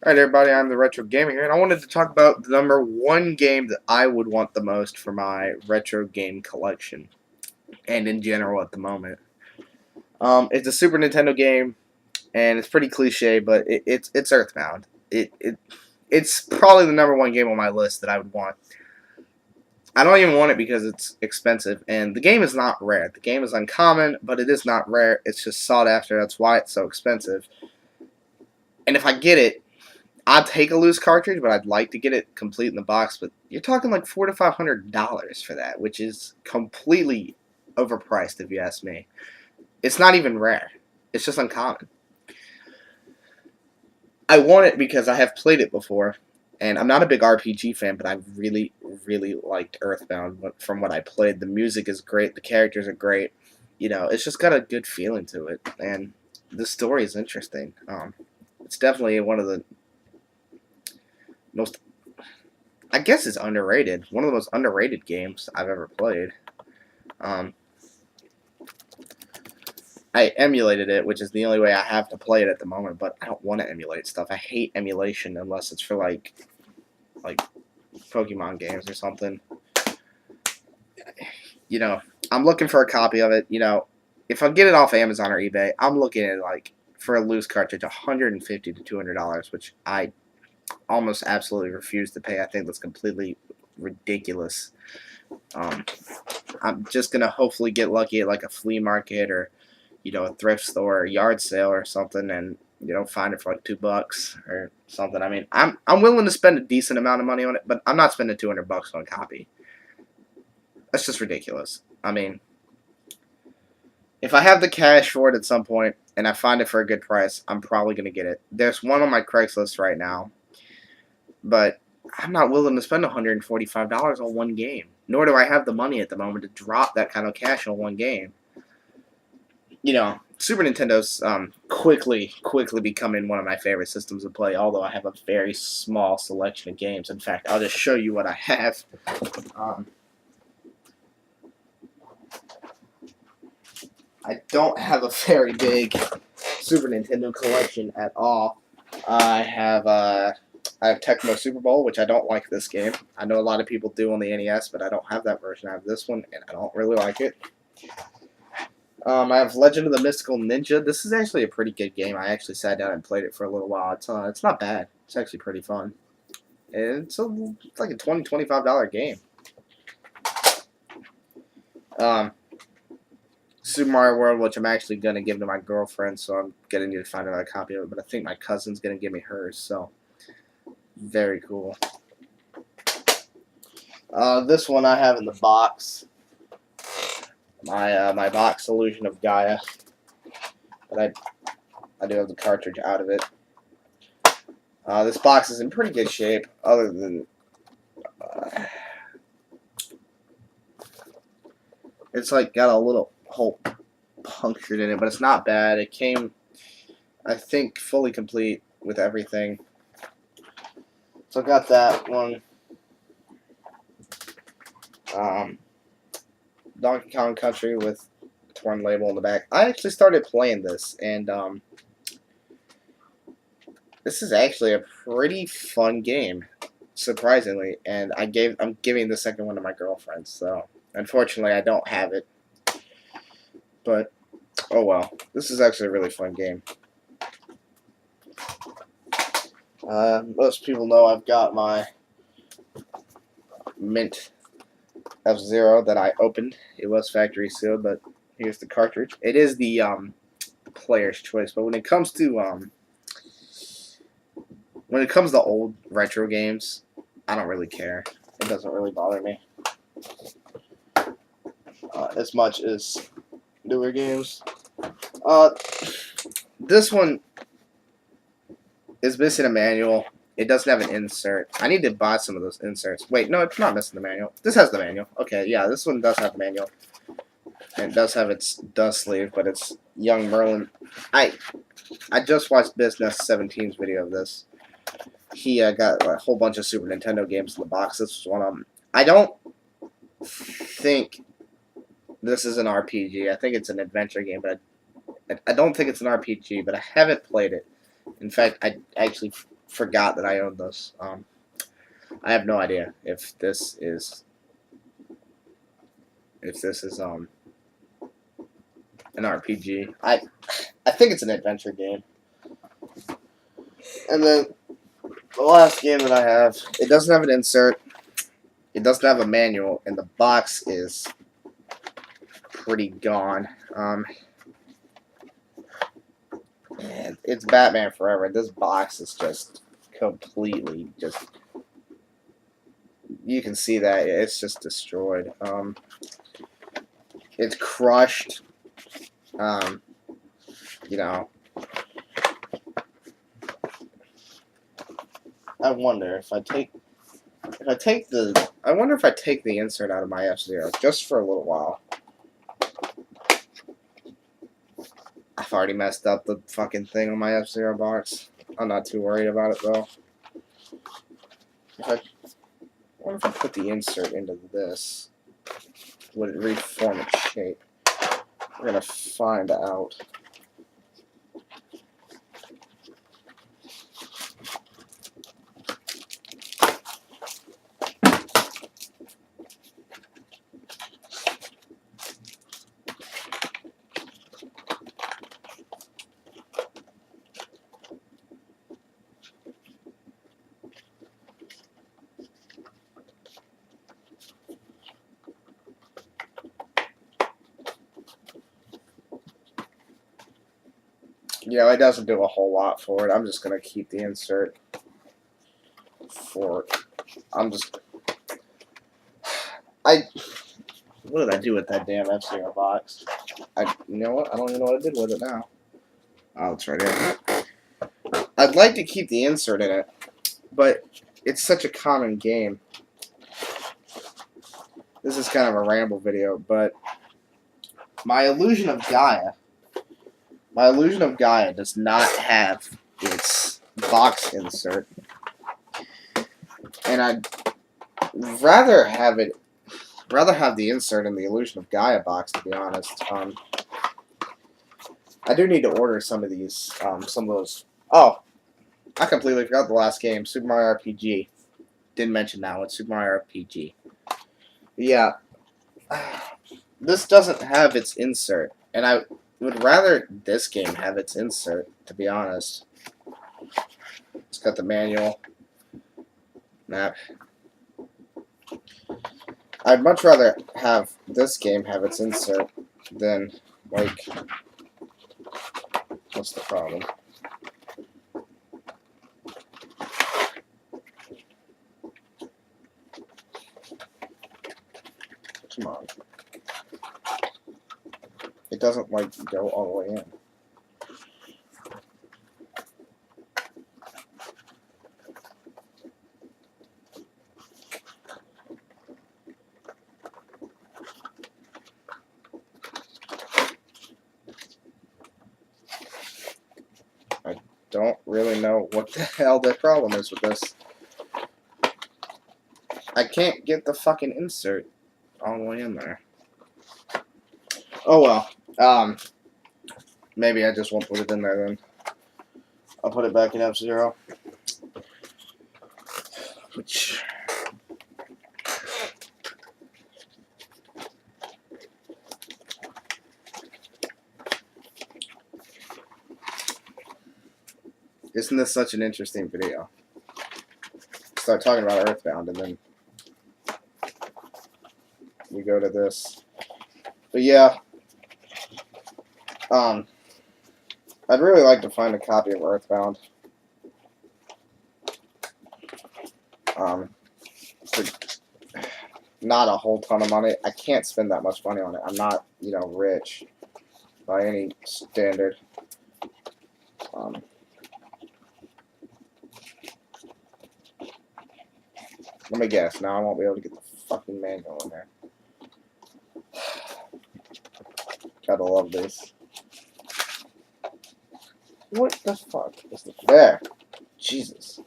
Alright everybody, I'm the Retro Gamer here, and I wanted to talk about the number one game that I would want the most for my retro game collection, and in general at the moment. It's a Super Nintendo game, and it's pretty cliche, but it's Earthbound. It's probably the number one game on my list that I would want. I don't even want it because it's expensive, and the game is not rare. The game is uncommon, but it is not rare. It's just sought after. That's why it's so expensive. And if I get it, I'd take a loose cartridge, but I'd like to get it complete in the box. But you're talking like $400 to $500 for that, which is completely overpriced if you ask me. It's not even rare. It's just uncommon. I want it because I have played it before, and I'm not a big RPG fan, but I really, really liked Earthbound from what I played. The music is great. The characters are great. You know, it's just got a good feeling to it, and the story is interesting. It's definitely one of the most, I guess it's underrated. One of the most underrated games I've ever played. I emulated it, which is the only way I have to play it at the moment, but I don't want to emulate stuff. I hate emulation unless it's for like Pokemon games or something. You know, I'm looking for a copy of it. You know, if I get it off Amazon or eBay, I'm looking at like for a loose cartridge, $150 to $200, which I almost absolutely refuse to pay. I think that's completely ridiculous. I'm just gonna hopefully get lucky at like a flea market or, you know, a thrift store or a yard sale or something, and you know, find it for like $2 or something. I mean, I'm willing to spend a decent amount of money on it, but I'm not spending $200 on a copy. That's just ridiculous. I mean, if I have the cash for it at some point and I find it for a good price, I'm probably gonna get it. There's one on my Craigslist right now, but I'm not willing to spend $145 on one game. Nor do I have the money at the moment to drop that kind of cash on one game. You know, Super Nintendo's quickly becoming one of my favorite systems to play, although I have a very small selection of games. In fact, I'll just show you what I have. I don't have a very big Super Nintendo collection at all. I have Tecmo Super Bowl, which I don't like this game. I know a lot of people do on the NES, but I don't have that version. I have this one, and I don't really like it. I have Legend of the Mystical Ninja. This is actually a pretty good game. I actually sat down and played it for a little while. It's not bad. It's actually pretty fun. And it's like a $20 to $25 game. Super Mario World, which I'm actually going to give to my girlfriend, so I'm going to need to find another copy of it. But I think my cousin's going to give me hers, so very cool. This one I have in the box. My box Illusion of Gaia. But I do have the cartridge out of it. This box is in pretty good shape, other than it's like got a little hole punctured in it, but it's not bad. It came, I think, fully complete with everything. So I got that one. Donkey Kong Country with a torn label on the back. I actually started playing this, and this is actually a pretty fun game, surprisingly. And I'm giving the second one to my girlfriend. So unfortunately, I don't have it. But oh well, this is actually a really fun game. Most people know I've got my Mint F-Zero that I opened. It was factory sealed, but here's the cartridge. It is the player's choice, but when it comes to old retro games, I don't really care. It doesn't really bother me as much as newer games. This one is missing a manual. It doesn't have an insert. I need to buy some of those inserts. Wait, no, it's not missing the manual. This has the manual. Okay, yeah, this one does have the manual. And it does have its dust sleeve, but it's Young Merlin. I just watched Business 17's video of this. He got a whole bunch of Super Nintendo games in the box. This was one of them. I don't think this is an RPG. I think it's an adventure game, but I don't think it's an RPG, but I haven't played it. In fact, I actually forgot that I owned this. I have no idea if this is an RPG. I think it's an adventure game. And then the last game that I have, it doesn't have an insert. It doesn't have a manual, and the box is pretty gone. And it's Batman Forever. This box is just completely just. You can see that it's just destroyed. It's crushed. You know. I wonder if I take the insert out of my F-Zero just for a little while. I've already messed up the fucking thing on my F-Zero box. I'm not too worried about it though. I wonder if I put the insert into this, would it reform its shape? We're gonna find out. You know, it doesn't do a whole lot for it. I'm just going to keep the insert for... What did I do with that damn F-Zero box? You know what? I don't even know what I did with it now. Oh, it's right here. I'd like to keep the insert in it, but it's such a common game. This is kind of a ramble video, but my Illusion of Gaia does not have its box insert, and I'd rather have the insert in the Illusion of Gaia box, to be honest. I do need to order some of these, some of those. Oh, I completely forgot the last game, Super Mario RPG. Didn't mention that one, Super Mario RPG. Yeah, this doesn't have its insert, and I would rather this game have its insert, to be honest. It's got the manual map. I'd much rather have this game have its insert than, like, what's the problem? Come on. It doesn't, like, go all the way in. I don't really know what the hell the problem is with this. I can't get the fucking insert all the way in there. Oh well. Maybe I just won't put it in there then. I'll put it back in F-Zero. Which... Isn't this such an interesting video? Start talking about Earthbound and then we go to this. But yeah, I'd really like to find a copy of Earthbound. For not a whole ton of money. I can't spend that much money on it. I'm not, you know, rich by any standard. Let me guess. Now I won't be able to get the fucking manual in there. Gotta love this. What the fuck is there? Jesus.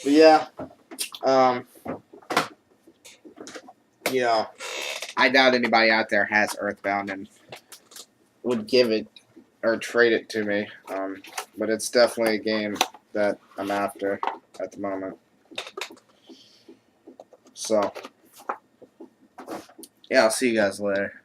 But yeah, you know, I doubt anybody out there has Earthbound and would give it or trade it to me. But it's definitely a game that I'm after at the moment. So, yeah, I'll see you guys later.